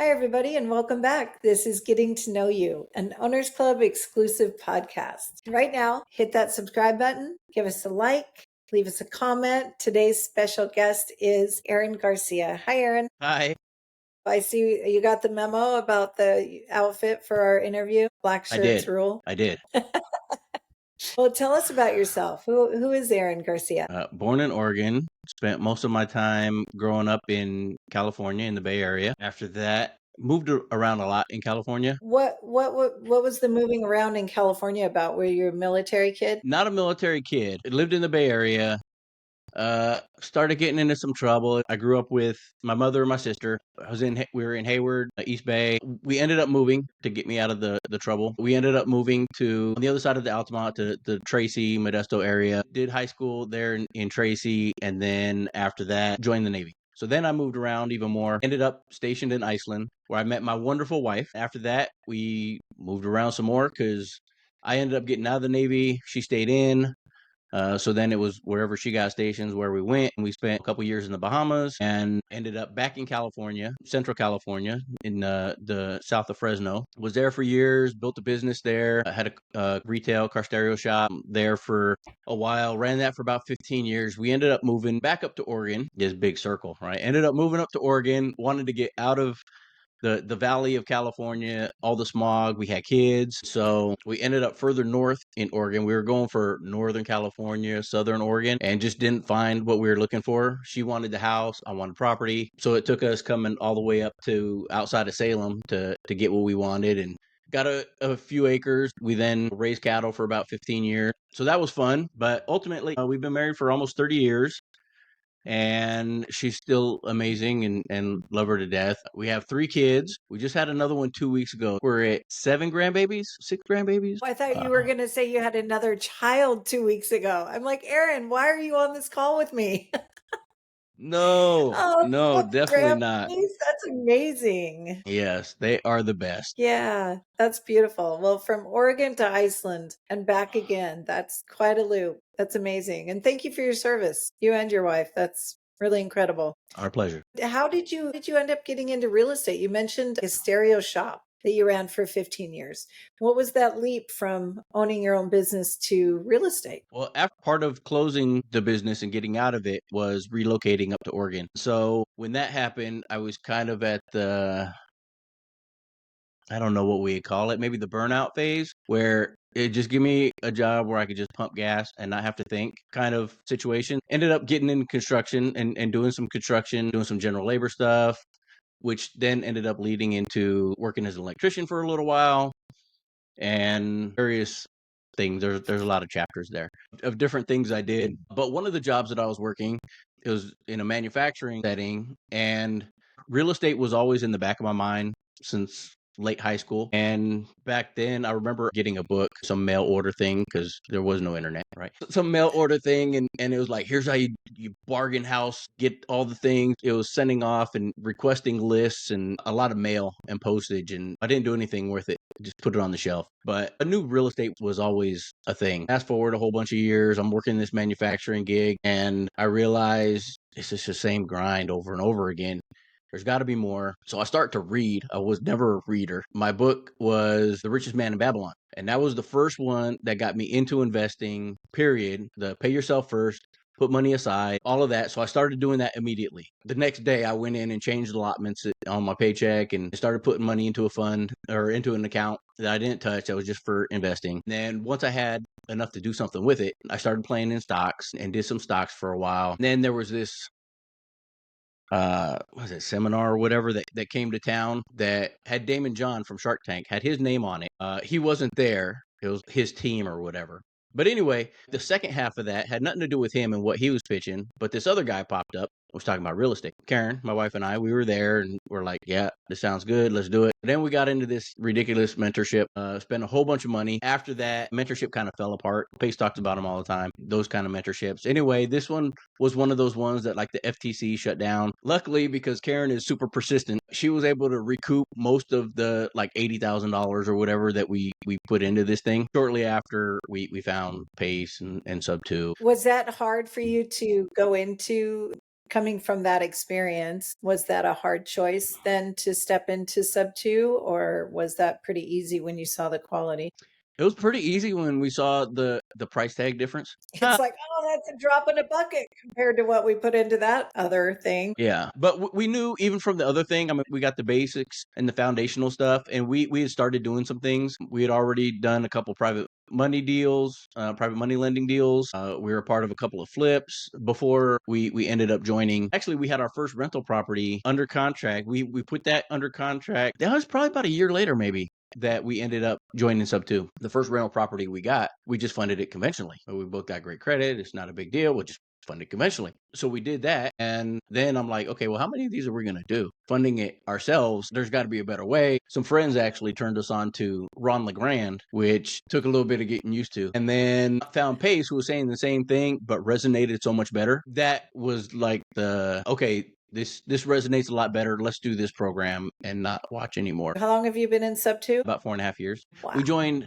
Hi, everybody, and welcome back. This is Getting to Know You, an Owners Club exclusive podcast. Right now, hit that subscribe button, give us a like, leave us a comment. Today's special guest is Aaron Garcia. Hi, Aaron. Hi, I see you got the memo about the outfit for our interview. Black I shirts did. rule. I did. Well, tell us about yourself. Who is Aaron Garcia? Born in Oregon, spent most of my time growing up in California in the Bay Area. After that, moved around a lot in California. What was the moving around in California about? Were you a military kid? Not a military kid. Lived in the Bay Area. Started getting into some trouble. I grew up with my mother and my sister. We were in Hayward, East Bay. We ended up moving to get me out of the trouble. We ended up moving to on the other side of the Altamont to the Tracy, Modesto area. Did high school there in Tracy, and then after that, joined the Navy. So then I moved around even more. Ended up stationed in Iceland, where I met my wonderful wife. After that, we moved around some more because I ended up getting out of the Navy. She stayed in. So then it was wherever she got stations where we went. And we spent a couple years in the Bahamas and ended up back in California, Central California, in the south of Fresno. Was there for years, built a business there, had a retail car stereo shop there for a while, ran that for about 15 years. We ended up moving back up to Oregon, this big circle, right? Ended up moving up to Oregon, wanted to get out of the valley of California, all the smog. We had kids, so we ended up further north in Oregon. We were going for Northern California, Southern Oregon, and just didn't find what we were looking for. She wanted the house, I wanted property, so it took us coming all the way up to outside of Salem to get what we wanted, and got a few acres. We then raised cattle for about 15 years, so that was fun. But ultimately, we've been married for almost 30 years, and she's still amazing and love her to death. We have 3 kids. We just had another one 2 weeks ago. We're at 7 grandbabies, 6 grandbabies. I thought you were going to say you had another child 2 weeks ago. I'm like, Aaron, why are you on this call with me? No, Oh, no, seven definitely not. grandbabies? That's amazing. Yes, they are the best. Yeah, that's beautiful. Well, from Oregon to Iceland and back again, that's quite a loop. That's amazing. And thank you for your service, you and your wife. That's really incredible. Our pleasure. How did you end up getting into real estate? You mentioned a stereo shop that you ran for 15 years. What was that leap from owning your own business to real estate? Well, after part of closing the business and getting out of it was relocating up to Oregon. So when that happened, I was kind of at I don't know what we call it, maybe the burnout phase, where it just give me a job where I could just pump gas and not have to think kind of situation. Ended up getting into construction and doing some construction, doing some general labor stuff, which then ended up leading into working as an electrician for a little while and various things. There's a lot of chapters there of different things I did. But one of the jobs that I was working, it was in a manufacturing setting, and real estate was always in the back of my mind since late high school. And back then I remember getting a book, some mail order thing, because there was no internet, right? Some mail order thing, and it was like, here's how you bargain house, get all the things. It was sending off and requesting lists and a lot of mail and postage, and I didn't do anything with it, just put it on the shelf. But I knew real estate was always a thing. Fast forward a whole bunch of years, I'm working this manufacturing gig, and I realized it's just the same grind over and over again. There's got to be more. So I start to read. I was never a reader. My book was The Richest Man in Babylon. And that was the first one that got me into investing, period. The pay yourself first, put money aside, all of that. So I started doing that immediately. The next day, I went in and changed allotments on my paycheck and started putting money into a fund or into an account that I didn't touch. That was just for investing. And then once I had enough to do something with it, I started playing in stocks and did some stocks for a while. And then there was this was it seminar or whatever that came to town that had Damon John from Shark Tank, had his name on it. He wasn't there. It was his team or whatever. But anyway, the second half of that had nothing to do with him and what he was pitching, but this other guy popped up, was talking about real estate. Karen, my wife, and I, we were there, and we're like, yeah, this sounds good, let's do it. Then we got into this ridiculous mentorship, spent a whole bunch of money. After that, mentorship kind of fell apart. Pace talks about them all the time, those kind of mentorships. Anyway, this one was one of those ones that like the FTC shut down. Luckily, because Karen is super persistent, she was able to recoup most of the like $80,000 or whatever that we put into this thing shortly after we found Pace and Sub 2. Was that hard for you to go into Coming from that experience, was that a hard choice then to step into sub two, or was that pretty easy when you saw the quality? It was pretty easy when we saw the price tag difference. It's like, oh, that's a drop in a bucket compared to what we put into that other thing. Yeah, but we knew even from the other thing. I mean, we got the basics and the foundational stuff, and we had started doing some things. We had already done a couple private money deals, private money lending deals. We were a part of a couple of flips before we ended up joining. Actually, we had our first rental property under contract. We put that under contract. That was probably about a year later, maybe, that we ended up joining sub two. The first rental property we got, we just funded it conventionally. We both got great credit. It's not a big deal. We'll just fund it conventionally. So we did that. And then I'm like, okay, well, how many of these are we going to do? Funding it ourselves, there's got to be a better way. Some friends actually turned us on to Ron LeGrand, which took a little bit of getting used to. And then found Pace, who was saying the same thing, but resonated so much better. That was like okay, this resonates a lot better. Let's do this program and not watch anymore. How long have you been in sub two? About 4.5 years. Wow. We joined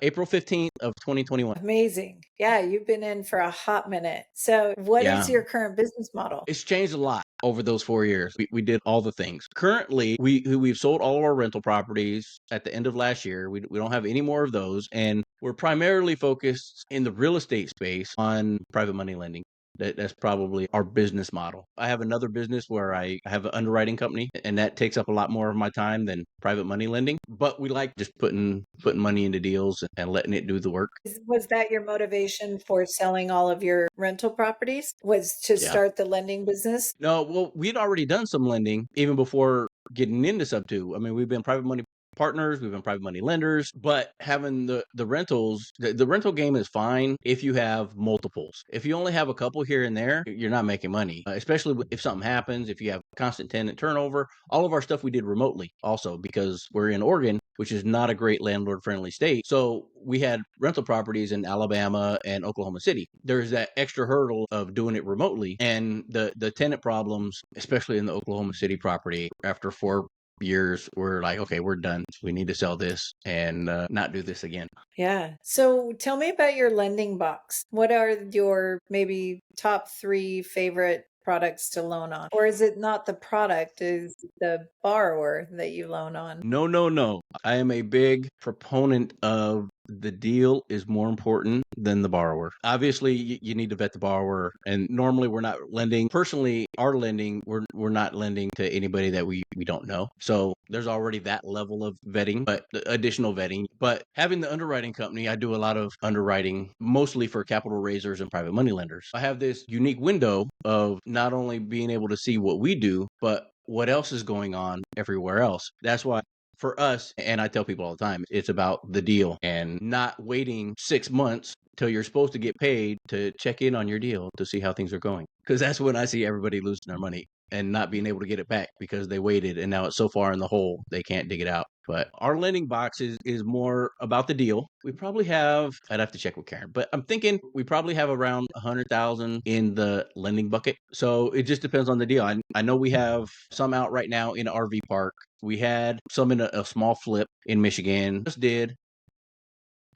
April 15th of 2021. Amazing. Yeah, you've been in for a hot minute. So what is your current business model? It's changed a lot over those 4 years. We did all the things. Currently, we've sold all of our rental properties at the end of last year. We don't have any more of those, and we're primarily focused in the real estate space on private money lending. That's probably our business model. I have another business where I have an underwriting company, and that takes up a lot more of my time than private money lending. But we like just putting money into deals and letting it do the work. Was that your motivation for selling all of your rental properties? Was to start the lending business? No, well, we'd already done some lending even before getting into sub two. I mean, we've been private money partners, we've been private money lenders, but having the rentals, the rental game is fine if you have multiples. If you only have a couple here and there, you're not making money, especially if something happens, if you have constant tenant turnover. All of our stuff we did remotely also because we're in Oregon, which is not a great landlord friendly state. So we had rental properties in Alabama and Oklahoma City. There's that extra hurdle of doing it remotely, and the tenant problems, especially in the Oklahoma City property, after 4 years, we're like, okay, we're done. We need to sell this and not do this again. Yeah. So tell me about your lending box. What are your maybe top 3 favorite products to loan on? Or is it not the product, is the borrower that you loan on? No. I am a big proponent of the deal is more important than the borrower. Obviously, you need to vet the borrower, and normally we're not lending. Personally, our lending, we're not lending to anybody that we don't know. So there's already that level of vetting, but additional vetting. But having the underwriting company, I do a lot of underwriting, mostly for capital raisers and private money lenders. I have this unique window of not only being able to see what we do, but what else is going on everywhere else. That's why for us, and I tell people all the time, it's about the deal and not waiting 6 months till you're supposed to get paid to check in on your deal to see how things are going. Because that's when I see everybody losing their money and not being able to get it back because they waited and now it's so far in the hole they can't dig it out. But our lending box is more about the deal. We probably have, I'd have to check with Karen, but I'm thinking we probably have around 100,000 in the lending bucket. So it just depends on the deal. I know we have some out right now in an RV park. We had some in a small flip in Michigan. Just did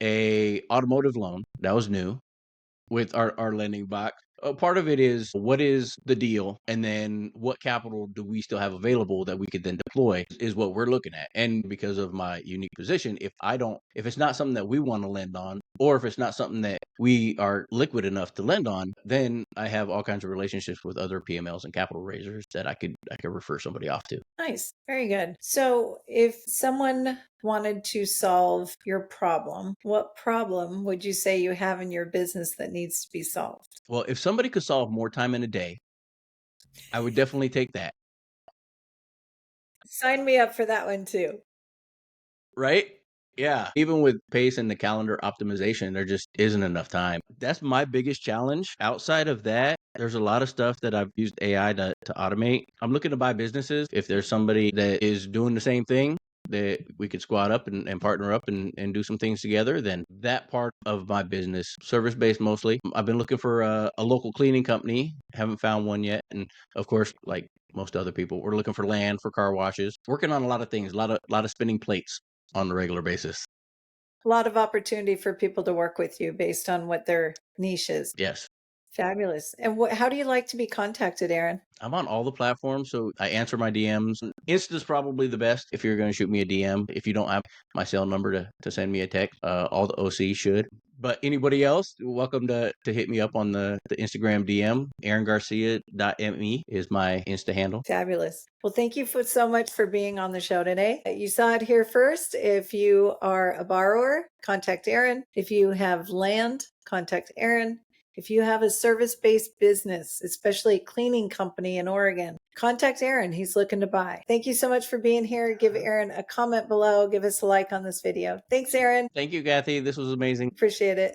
a automotive loan that was new with our lending box. Part of it is what is the deal, and then what capital do we still have available that we could then deploy is what we're looking at. And because of my unique position, if it's not something that we want to lend on, or if it's not something that we are liquid enough to lend on, then I have all kinds of relationships with other PMLs and capital raisers that I could refer somebody off to. Nice. Very good. So if someone wanted to solve your problem, what problem would you say you have in your business that needs to be solved? Well, if somebody could solve more time in a day, I would definitely take that. Sign me up for that one too. Right? Yeah. Even with pace and the calendar optimization, there just isn't enough time. That's my biggest challenge. Outside of that, there's a lot of stuff that I've used AI to automate. I'm looking to buy businesses. If there's somebody that is doing the same thing, that we could squad up and partner up and do some things together, then that part of my business, service-based mostly. I've been looking for a local cleaning company. Haven't found one yet. And of course, like most other people, we're looking for land for car washes. Working on a lot of things, a lot of spinning plates on a regular basis. A lot of opportunity for people to work with you based on what their niche is. Yes. Fabulous. And how do you like to be contacted, Aaron? I'm on all the platforms, so I answer my DMs. Insta is probably the best if you're going to shoot me a DM. If you don't have my cell number to send me a text, all the OC should. But anybody else, welcome to hit me up on the Instagram DM. AaronGarcia.me is my Insta handle. Fabulous. Well, thank you so much for being on the show today. You saw it here first. If you are a borrower, contact Aaron. If you have land, contact Aaron. If you have a service-based business, especially a cleaning company in Oregon, contact Aaron. He's looking to buy. Thank you so much for being here. Give Aaron a comment below. Give us a like on this video. Thanks, Aaron. Thank you, Kathie. This was amazing. Appreciate it.